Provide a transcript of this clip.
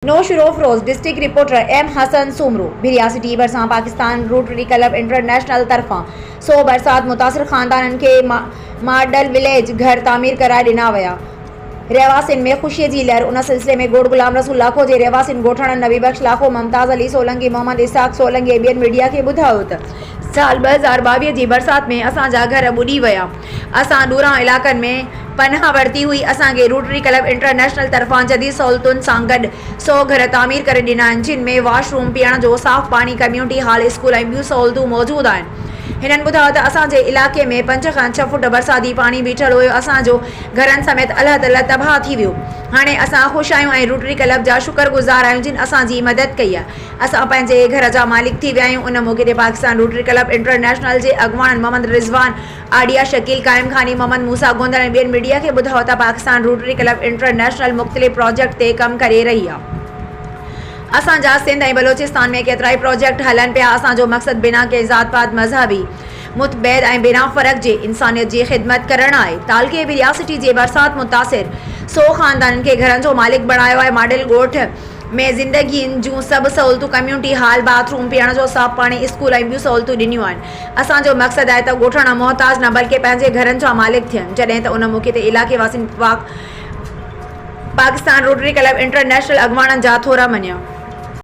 Naushahro Feroze, district reporter M Hasan Soomro. Bhiria city बरसा Pakistan rotary club international तरफा 100 बरसात मुतासर खानदान के मॉडल विलेज घर तामीर कराए दिना विया। रहवासिन में खुशी की लहर। उन सिलसिले में गोड़ गुलाम रसूल लाखो के रहवासिन गोठण नबी बख्श लाखो, मुमताज़ अली सोलंकी, मोहम्मद इसाक सोलंकी बियन मीडिया के बुधायो त साल 2022 की बरसात में असांजा घर बुड़ी विया। असां दूरा इलाकन में पनाह वरती हुई। असांखे रोटरी क्लब इंटरनेशनल तरफा जदीद सहूलतुन सां गॾु 100 घर तामीर करे ॾिना आहिनि, जिन में वॉशरूम, पीअण जो साफ़ पानी, कम्यूनिटी हॉल, स्कूल ऐं ॿियूं सहूलतूं मौजूद आहिनि। हिननि ॿुधायो त असांजे इलाके में 5 खां 6 फुट बरसाती पानी बीठल हुयो। असांजो घरनि समेत अल्लाह तआला तबाह थी वियो। हाणे असां ख़ुशि आहियूं ऐं रोटरी क्लब जा शुक्रगुज़ार आहियूं, जिन असांजी मदद कई आहे। असां पंहिंजे घर जा मालिक थी विया आहियूं। उन मौक़े ते पाकिस्तान रोटरी क्लब इंटरनेशनल जे अॻुवाणनि मोहम्मद रिज़वान, आडिया शकील, काइम खानी, मोहम्मद मूसा गोंदल ऐं ॿियनि मीडिया खे ॿुधायो त पाकिस्तान रोटरी क्लब इंटरनेशनल मुख़्तलिफ़ प्रोजेक्ट ते कमु करे रही आहे। असांजा सिंध ऐं बलोचिस्तान में केतिरा ई प्रोजेक्ट हलन पिया। असांजो मक़सदु बिना के ज़ात पात, मज़हबी मुतबैद ऐं बिना फ़र्क़ जे इंसानियत जी ख़िदमत करणु आहे। तालके भिरिया सिटी जे बरसात मुतासिर 100 ख़ानदाननि खे घरनि जो मालिक बणायो आहे। मॉडल ॻोठ में ज़िंदगी जूं सभु सहूलतूं, कम्यूनिटी हॉल, बाथरूम, पीअण जो साफ़ पानी, स्कूल ऐं ॿियूं सहूलतूं ॾिनियूं आहिनि। असांजो मक़सदु आहे त ॻोठण मोहताज न बल्कि पंहिंजे घरनि जा मालिक थियनि। जॾहिं त उन मौक़े ते इलाइक़े वासियुनि पाकिस्तान रोटरी क्लब इंटरनेशनल अॻुवाणनि जा थोरा मञिया।